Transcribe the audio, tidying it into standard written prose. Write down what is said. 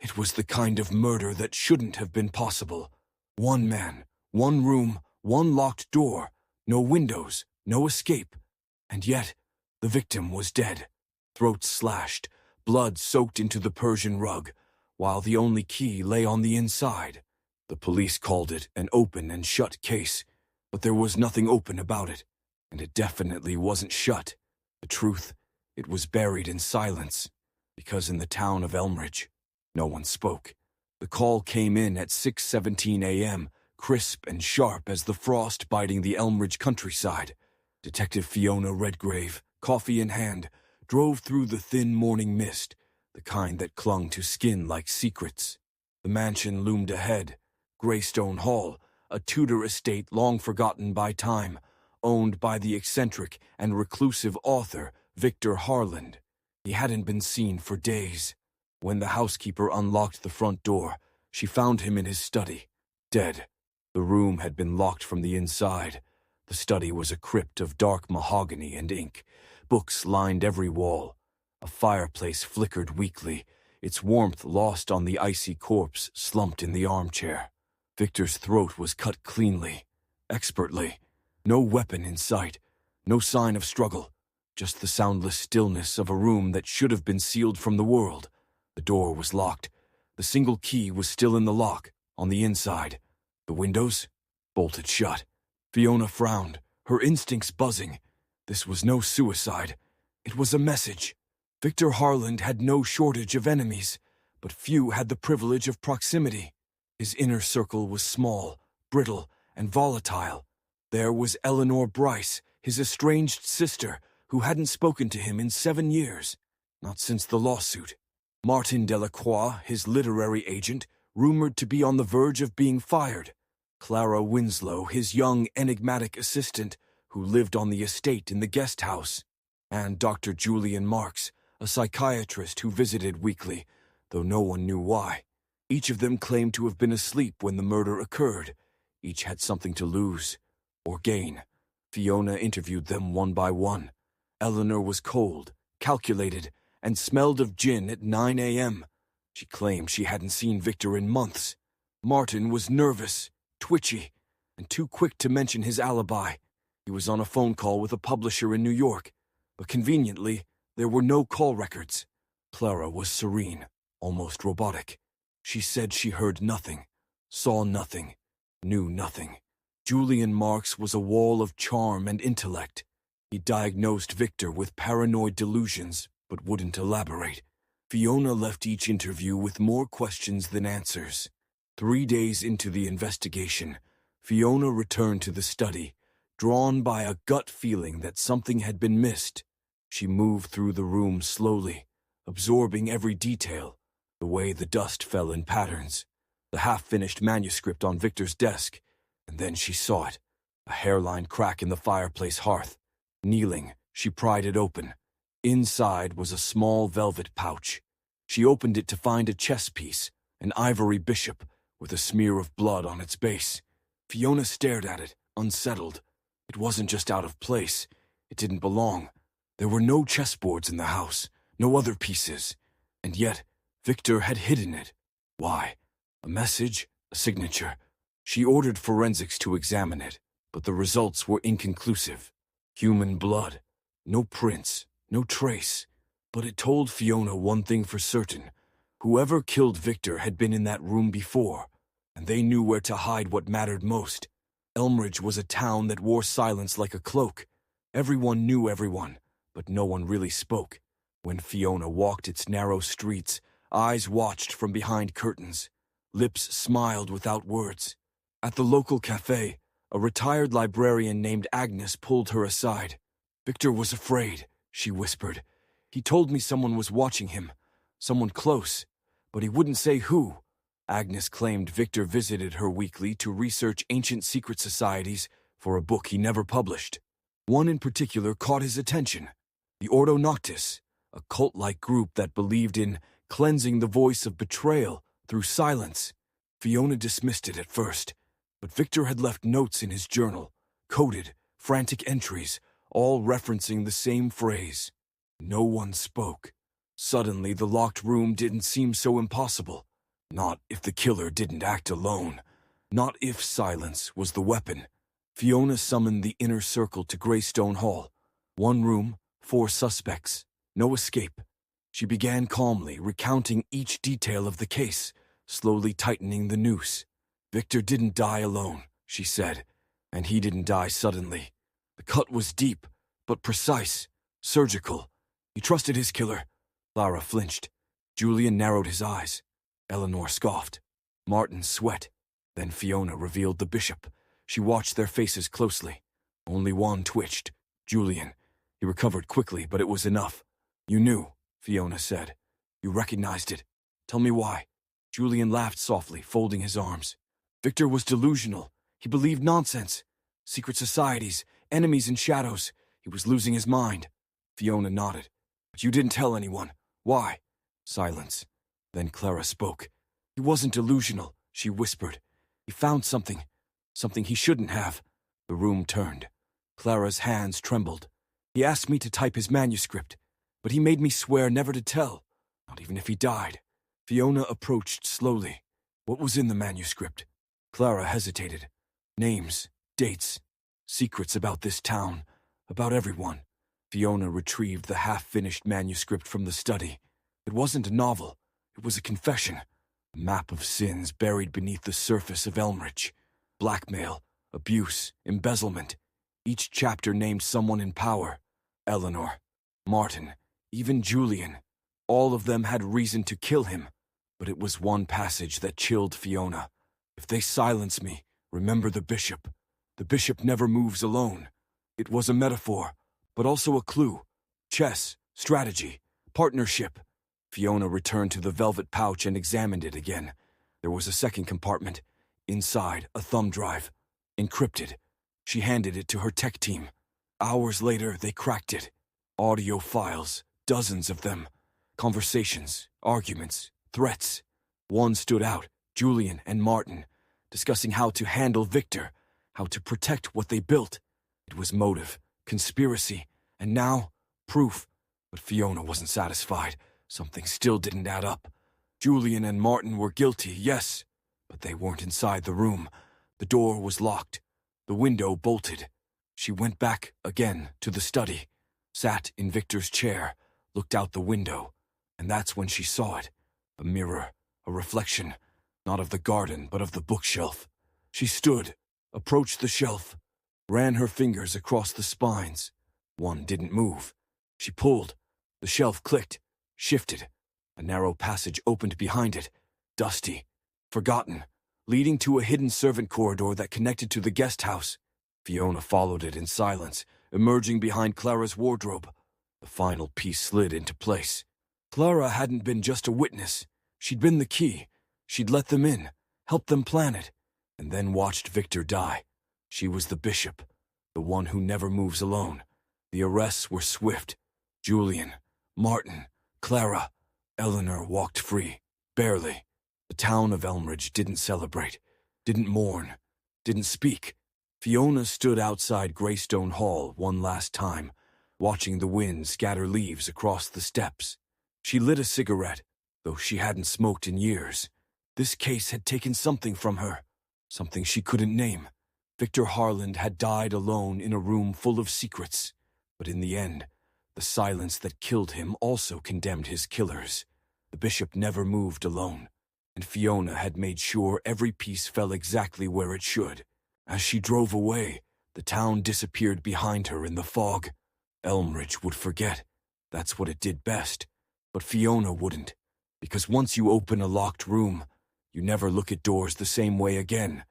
It was the kind of murder that shouldn't have been possible. One man, one room, one locked door, no windows, no escape. And yet, the victim was dead, throat slashed, blood soaked into the Persian rug, while the only key lay on the inside. The police called it an open and shut case, but there was nothing open about it, and it definitely wasn't shut. The truth, it was buried in silence, because in the town of Elmridge, no one spoke. The call came in at 6:17 a.m., crisp and sharp as the frost biting the Elmridge countryside. Detective Fiona Redgrave, coffee in hand, drove through the thin morning mist, the kind that clung to skin like secrets. The mansion loomed ahead, Greystone Hall, a Tudor estate long forgotten by time, owned by the eccentric and reclusive author Victor Harland. He hadn't been seen for days. When the housekeeper unlocked the front door, she found him in his study, dead. The room had been locked from the inside. The study was a crypt of dark mahogany and ink. Books lined every wall. A fireplace flickered weakly, its warmth lost on the icy corpse slumped in the armchair. Victor's throat was cut cleanly, expertly. No weapon in sight, no sign of struggle, just the soundless stillness of a room that should have been sealed from the world. The door was locked. The single key was still in the lock, on the inside. The windows? Bolted shut. Fiona frowned, her instincts buzzing. This was no suicide. It was a message. Victor Harland had no shortage of enemies, but few had the privilege of proximity. His inner circle was small, brittle, and volatile. There was Eleanor Bryce, his estranged sister, who hadn't spoken to him in 7 years, not since the lawsuit. Martin Delacroix, his literary agent, rumored to be on the verge of being fired. Clara Winslow, his young, enigmatic assistant, who lived on the estate in the guest house. And Dr. Julian Marks, a psychiatrist who visited weekly, though no one knew why. Each of them claimed to have been asleep when the murder occurred. Each had something to lose, or gain. Fiona interviewed them one by one. Eleanor was cold, calculated, and smelled of gin at 9 a.m. She claimed she hadn't seen Victor in months. Martin was nervous, twitchy, and too quick to mention his alibi. He was on a phone call with a publisher in New York, but conveniently, there were no call records. Clara was serene, almost robotic. She said she heard nothing, saw nothing, knew nothing. Julian Marks was a wall of charm and intellect. He diagnosed Victor with paranoid delusions, but wouldn't elaborate. Fiona left each interview with more questions than answers. 3 days into the investigation, Fiona returned to the study, drawn by a gut feeling that something had been missed. She moved through the room slowly, absorbing every detail, the way the dust fell in patterns, the half-finished manuscript on Victor's desk, and then she saw it, a hairline crack in the fireplace hearth. Kneeling, she pried it open. Inside was a small velvet pouch. She opened it to find a chess piece, an ivory bishop, with a smear of blood on its base. Fiona stared at it, unsettled. It wasn't just out of place. It didn't belong. There were no chessboards in the house, no other pieces. And yet, Victor had hidden it. Why? A message? A signature? She ordered forensics to examine it, but the results were inconclusive. Human blood. No prints, no trace. But it told Fiona one thing for certain. Whoever killed Victor had been in that room before, and they knew where to hide what mattered most. Elmridge was a town that wore silence like a cloak. Everyone knew everyone, but no one really spoke. When Fiona walked its narrow streets, eyes watched from behind curtains. Lips smiled without words. At the local cafe, a retired librarian named Agnes pulled her aside. "Victor was afraid," she whispered. "He told me someone was watching him, someone close, but he wouldn't say who." Agnes claimed Victor visited her weekly to research ancient secret societies for a book he never published. One in particular caught his attention, the Ordo Noctis, a cult-like group that believed in cleansing the voice of betrayal through silence. Fiona dismissed it at first, but Victor had left notes in his journal, coded, frantic entries, all referencing the same phrase. No one spoke. Suddenly, the locked room didn't seem so impossible. Not if the killer didn't act alone. Not if silence was the weapon. Fiona summoned the inner circle to Greystone Hall. 1 room, 4 suspects, no escape. She began calmly, recounting each detail of the case, slowly tightening the noose. Victor didn't die alone, she said, and he didn't die suddenly. The cut was deep, but precise, surgical. He trusted his killer. Clara flinched. Julian narrowed his eyes. Eleanor scoffed. Martin sweat. Then Fiona revealed the bishop. She watched their faces closely. Only one twitched. Julian. He recovered quickly, but it was enough. You knew, Fiona said. You recognized it. Tell me why. Julian laughed softly, folding his arms. Victor was delusional. He believed nonsense. Secret societies, enemies in shadows. He was losing his mind. Fiona nodded. But you didn't tell anyone. Why? Silence. Then Clara spoke. He wasn't delusional, she whispered. He found something he shouldn't have. The room turned. Clara's hands trembled. He asked me to type his manuscript, but he made me swear never to tell, not even if he died. Fiona approached slowly. What was in the manuscript? Clara hesitated. Names, dates, secrets about this town, about everyone. Fiona retrieved the half-finished manuscript from the study. It wasn't a novel. It was a confession. A map of sins buried beneath the surface of Elmridge. Blackmail, abuse, embezzlement. Each chapter named someone in power. Eleanor, Martin, even Julian. All of them had reason to kill him. But it was one passage that chilled Fiona. If they silence me, remember the bishop. The bishop never moves alone. It was a metaphor, but also a clue. Chess, strategy, partnership. Fiona returned to the velvet pouch and examined it again. There was a second compartment. Inside, a thumb drive. Encrypted. She handed it to her tech team. Hours later, they cracked it. Audio files, dozens of them. Conversations, arguments, threats. One stood out, Julian and Martin, discussing how to handle Victor, how to protect what they built. It was motive, conspiracy, and now, proof. But Fiona wasn't satisfied. Something still didn't add up. Julian and Martin were guilty, yes, but they weren't inside the room. The door was locked. The window bolted. She went back again to the study, sat in Victor's chair, looked out the window, and that's when she saw it. A mirror, a reflection, not of the garden, but of the bookshelf. She stood, approached the shelf, ran her fingers across the spines. One didn't move. She pulled. The shelf clicked, shifted. A narrow passage opened behind it, dusty, forgotten, leading to a hidden servant corridor that connected to the guest house. Fiona followed it in silence, emerging behind Clara's wardrobe. The final piece slid into place. Clara hadn't been just a witness. She'd been the key. She'd let them in, helped them plan it, and then watched Victor die. She was the bishop, the one who never moves alone. The arrests were swift. Julian, Martin, Clara, Eleanor walked free, barely. The town of Elmridge didn't celebrate, didn't mourn, didn't speak. Fiona stood outside Greystone Hall one last time, watching the wind scatter leaves across the steps. She lit a cigarette, though she hadn't smoked in years. This case had taken something from her, something she couldn't name. Victor Harland had died alone in a room full of secrets, but in the end, the silence that killed him also condemned his killers. The bishop never moved alone, and Fiona had made sure every piece fell exactly where it should. As she drove away, the town disappeared behind her in the fog. Elmridge would forget. That's what it did best. But Fiona wouldn't, because once you open a locked room, you never look at doors the same way again.